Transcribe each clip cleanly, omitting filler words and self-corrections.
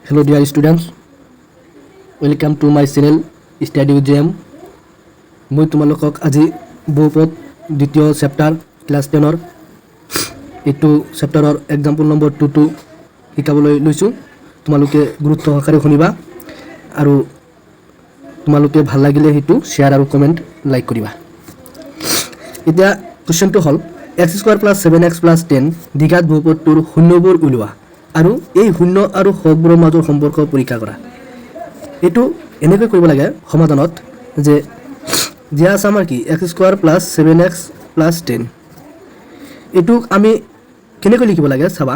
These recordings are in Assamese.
Hello dear students, welcome to my channel Study with JM. মই তোমালোকক আজি বহুপদ দ্বিতীয় চেপ্টাৰ ক্লাছ 10ৰ এইটো চেপ্টাৰৰ এক্সাম্পল নম্বৰ 2 শিকাবলৈ লৈছোঁ। তোমালোকে গুৰুত্ব সহকাৰে শুনিবা আৰু তোমালোকে ভাল লাগিলে সেইটো শ্বেয়াৰ আৰু কমেণ্ট লাইক কৰিবা। এতিয়া কোৱেশ্চনটো হ'ল x² + 7x + 10 দ্বিঘাত বহুপদটোৰ শূন্যবোৰ উলিওৱা আৰু এই শূন্য আৰু হৰবোৰৰ মাজৰ সম্পৰ্ক পৰীক্ষা কৰা। এইটো এনেকৈ কৰিব লাগে সমাধানত যে দিয়া আছে আমাৰ কি x² + 7x + 10 এইটো আমি কেনেকৈ লিখিব লাগে চাবা।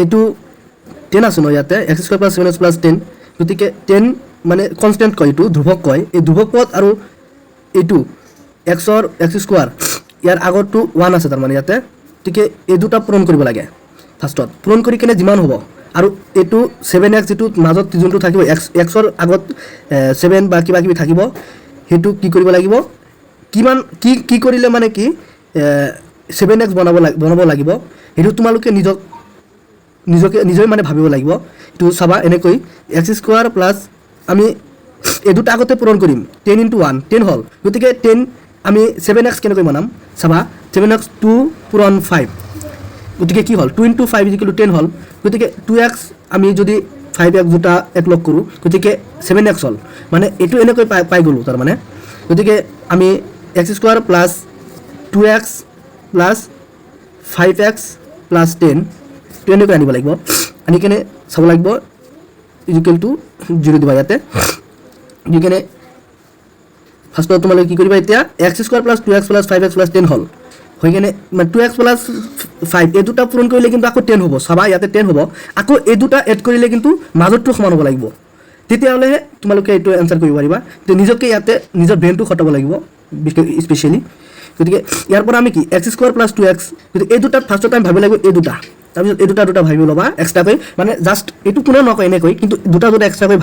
এইটো 10 আছে ন ইয়াতে x² + 7x + 10 গতিকে 10 মানে কনষ্টেণ্ট কয়, এইটো ধ্ৰুৱক কয়। এই ধ্ৰুৱক পদ আৰু এইটো x² ইয়াৰ আগৰটো 1 আছে তাৰমানে ইয়াতে, গতিকে এই দুটা পূৰণ কৰিব লাগে। ফাৰ্ষ্টত পূৰণ কৰি কেনে যিমান হ'ব আৰু এইটো 7x যিটো মাজত যোনটো থাকিব xৰ আগত 7 বা কিবা কিবি থাকিব সেইটো কি কৰিব লাগিব, কিমান কি কৰিলে মানে কি 7x বনাব লাগিব সেইটো তোমালোকে নিজে মানে ভাবিব লাগিব। এইটো চাবা এনেকৈ x² প্লাছ আমি এই দুটা আগতে পূৰণ কৰিম 10 × 1 10 হ'ল, গতিকে 10 আমি 7x কেনেকৈ বনাম চাবা। 7x 2 পূৰণ 5 গতিকে কি হ'ল 2 × 5 = 10 হ'ল, গতিকে 2x আমি যদি 5x দুটা একলগ কৰোঁ গতিকে 7x হ'ল, মানে এইটো এনেকৈ পাই গ'লোঁ তাৰমানে। গতিকে আমি x² + 2x + 5x + 10 এনেকৈ আনিব লাগিব। আনি কেনে চাব লাগিব = 0 দিবা ইয়াতে দি কেনে ফাৰ্ষ্টত তোমালোকে কি কৰিবা, এতিয়া x² + 2x + 5x + 10 হ'ল হৈ কেনে 2x + 5 এই দুটা পূৰণ কৰিলে কিন্তু আকৌ 10 হ'ব। চাবা ইয়াতে 10 হ'ব, আকৌ এই দুটা এড কৰিলে কিন্তু মাজতটো সমান হ'ব লাগিব, তেতিয়াহ'লেহে তোমালোকে এইটো এনচাৰ কৰিব পাৰিবা। তো নিজকে ইয়াতে নিজৰ ব্ৰেইনটো খটাব লাগিব স্পেচিয়েলি। গতিকে ইয়াৰ পৰা আমি কি x² + 2x গতিকে এই দুটাত ফাৰ্ষ্টত আমি ভাবিব লাগিব এই দুটা, তাৰপিছত এই দুটা ভাবিব ল'বা এক্সট্ৰাকৈ, মানে জাষ্ট এইটো কোনেও নকয় এনেকৈ, কিন্তু দুটা এক্সট্ৰাকৈ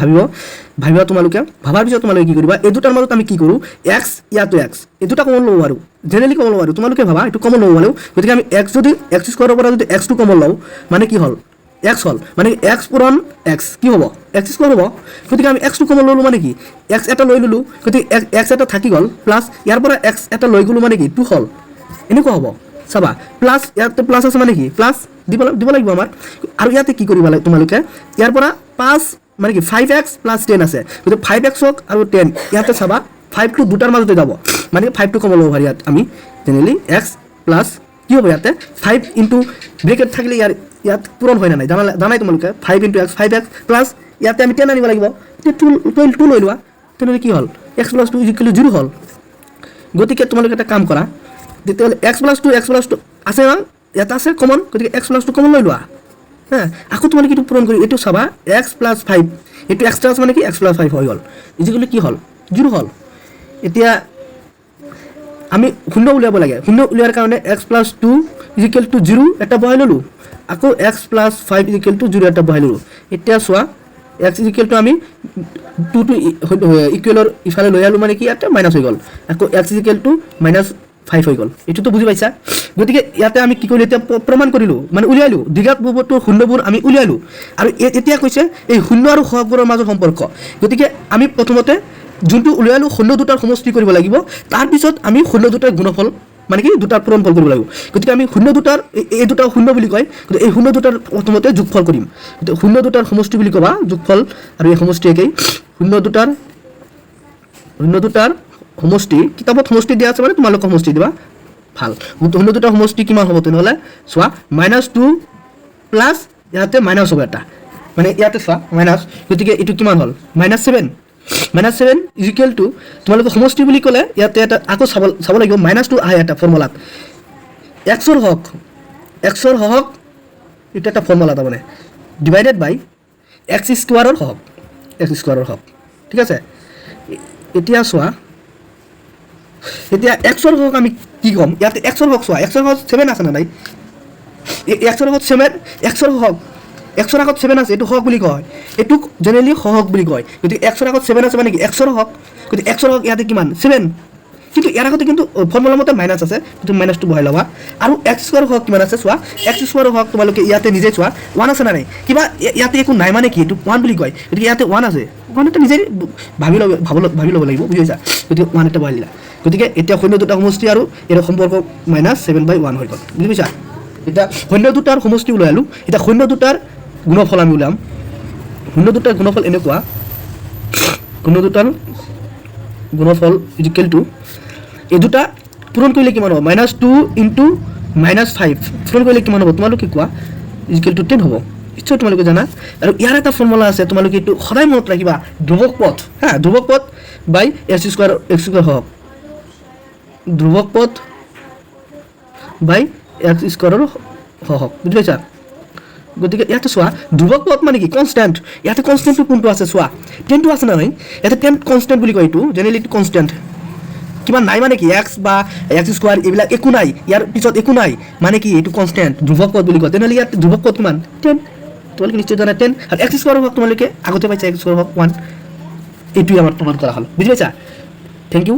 ভাবিবা তোমালোকে। ভাবাৰ পিছত তোমালোকে কি কৰিবা, এই দুটাৰ মাজত আমি কি কৰোঁ x ইয়াতো x এই দুটা কমন ল'ব আৰু জেনেৰেলি কমন ল'ব আৰু তোমালোকে ভাবা এইটো কমন ল'ব পাৰোঁ। গতিকে আমি x যদি x² পৰা যদি x2 কমন লওঁ মানে কি হ'ল x হ'ল, মানে x পূৰণ x কি হ'ব x² হ'ব। গতিকে আমি x2 কমন ল'লোঁ মানে কি x এটা লৈ ল'লোঁ, গতিকে x এটা থাকি গ'ল প্লাছ ইয়াৰ পৰা x এটা লৈ গ'লোঁ মানে কি 2 হ'ল, এনেকুৱা হ'ব। চাবা প্লাছ ইয়াতে প্লাছ আছে মানে কি প্লাছ দিব লাগিব আমাৰ। আৰু ইয়াতে কি কৰিব লাগে তোমালোকে, ইয়াৰ পৰা 5 মানে কি 5x + 10 আছে, গতিকে 5x আৰু 10 ইয়াতে চাবা 5টো দুটাৰ মাজতে যাব, মানে 5টো কমন ল'ব পাৰি ইয়াত আমি জেনেৰেলি x প্লাছ কি হ'ব ইয়াতে 5 × ব্ৰেকেট থাকিলে ইয়াত পূৰণ হয় না নাই জানাই তোমালোকে 5 × x 5x প্লাছ ইয়াতে আমি 10 আনিব লাগিব, এতিয়া 2 লৈ লোৱা, তেনেহ'লে কি হ'ল x + 2 = 0 হ'ল। গতিকে তোমালোকে এটা কাম কৰা, তেতিয়াহ'লে x + 2 আছে না ইয়াত আছে কমন, গতিকে x + 2 কমন লৈ লোৱা। আকৌ তোমালোকে এইটো পূৰণ কৰি এইটো চাবা x + 5 এইটো এক্সট্ৰা আছে মানে কি x + 5 হৈ গ'ল = কি হ'ল 0 হ'ল। এতিয়া আমি শূন্য উলিয়াব লাগে, শূন্য উলিওৱাৰ কাৰণে x + 2 = 0 এটা বহাই ল'লোঁ, আকৌ x + 5 = 0 এটা বহাই ল'লোঁ। এতিয়া চোৱা x = আমি 2টো ইকুৱেলৰ ইফালে লৈ আলোঁ মানে কি ইয়াতে মাইনাছ হৈ গ'ল, আকৌ x = -5 হৈ গ'ল। এইটোতো বুজি পাইছা। গতিকে ইয়াতে আমি কি কৰিলোঁ, এতিয়া প্ৰমাণ কৰিলোঁ মানে উলিয়ালোঁ দ্বিঘাত বহুপদটোৰ শূন্যবোৰ আমি উলিয়ালোঁ। আৰু এতিয়া কৈছে এই শূন্য আৰু সহগবোৰৰ মাজৰ সম্পৰ্ক। গতিকে আমি প্ৰথমতে যোনটো উলিয়ালোঁ শূন্য দুটাৰ সমষ্টি কৰিব লাগিব, তাৰপিছত আমি শূন্য দুটাৰ গুণফল মানে কি দুটাৰ পূৰণফল কৰিব লাগিব। গতিকে আমি শূন্য দুটাৰ এই দুটা শূন্য বুলি কয়, গতিকে এই শূন্য দুটাৰ প্ৰথমতে যোগফল কৰিম। গতিকে শূন্য দুটাৰ সমষ্টি বুলি ক'বা যোগফল, আৰু এই সমষ্টি একেই শূন্য দুটাৰ সমষ্টি, কিতাপত সমষ্টি দিয়া আছে মানে তোমালোকে সমষ্টি দিবা ভাল। শূন্য দুটাৰ সমষ্টি কিমান হ'ব তেনেহ'লে চোৱা -2 প্লাছ ইয়াতে মাইনাছ হ'ব এটা, মানে ইয়াতে চোৱা মাইনাছ, গতিকে এইটো কিমান হ'ল -7 = তোমালোকে সমষ্টি বুলি ক'লে ইয়াতে এটা আকৌ চাব লাগিব -2 আহে এটা ফৰ্মুলাত xৰ হওক এইটো এটা ফৰ্মুলা তাৰমানে ডিভাইডেড বাই x² হওক ঠিক আছে। এতিয়া চোৱা এতিয়া xৰ হওক আমি কি ক'ম, ইয়াতে xৰ হওক চোৱা xৰ হওক 7 আছে না নাই, xৰ হওক 7 xৰ আগত 7 আছে, এইটো হওক বুলি কয়, এইটোক জেনেৰেলি সহগ বুলি কয়। গতিকে xৰ আগত 7 আছে মানে কি xৰ হওক, গতিকে xৰ হওক ইয়াতে কিমান 7 কিন্তু ইয়াৰ আগতে কিন্তু ফৰ্মুলা মতে মাইনাছ আছে, তুমি মাইনাছটো বহাই ল'বা। আৰু এক্স স্কোৱাৰ হওক কিমান আছে চোৱা, এক্স স্কোৱাৰ হওক তোমালোকে ইয়াতে নিজে চোৱা 1 আছে না নাই, কিবা ইয়াতে একো নাই মানে কি এইটো 1 বুলি কয়, গতিকে ইয়াতে 1 আছে, 1 এটা নিজে ভাবি ল'ব লাগিব, বুজি পাইছা? গতিকে 1 এটা বহাই দিলা। গতিকে এতিয়া শূন্য দুটা সমষ্টি আৰু ইয়াৰ সম্পৰ্ক -7/1 হৈ গ'ল, বুজি পাইছা? এতিয়া শূন্য দুটাৰ সমষ্টি ওলাই আলোঁ। এতিয়া শূন্য দুটাৰ গুণফল আমি ওলাম। শূন্য দুটাৰ গুণফল এনেকুৱা, শূন্য দুটাৰ গুণফল ইকুৱেল টু এই দুটা পূৰণ কৰিলে কিমান হ'ব? -2 × -5 পূৰণ কৰিলে কিমান হ'ব তোমালোকে কোৱা? ইকুৱেল টু 10 হ'ব, নিশ্চয় তোমালোকে জানা। আৰু ইয়াৰ এটা ফৰ্মুলা আছে, তোমালোকে এইটো সদায় মনত ৰাখিবা, ধ্ৰুৱক পথ, হা, ধ্ৰুৱক পথ বাই x স্কোৱাৰ হওক, ধ্ৰুৱক পথ বাই x স্কোৱাৰৰ হওক, বুজি পাইছা? গতিকে ইয়াতে চোৱা ধ্ৰুৱক পথ মানে কি? কনষ্টেণ্ট। ইয়াতে কনষ্টেণ্টটো কোনটো আছে চোৱা, 10টো আছে নহয়, ইয়াতে 10 কনষ্টেণ্ট বুলি কয়, এইটো জেনেৰেলি এইটো কনষ্টেণ্ট। কিমান নাই মানে কি? এক্স বা এক্স স্কোৱাৰ এইবিলাক একো নাই, ইয়াৰ পিছত একো নাই মানে কি? এইটো কনষ্টেণ্ট, ধ্ৰুৱক পথ বুলি কয়। তেনেহ'লে ইয়াত ধ্ৰুৱক পথ কিমান? 10, তোমালোকে নিশ্চয় জানা 10। আৰু এক্স স্কোৱাৰ হওক তোমালোকে আগতে পাইছা, এক্স স্কোৱাৰ হওক 1, এইটোৱে আমাৰ প্ৰমাণ কৰা হ'ল, বুজি পাইছা? Thank U.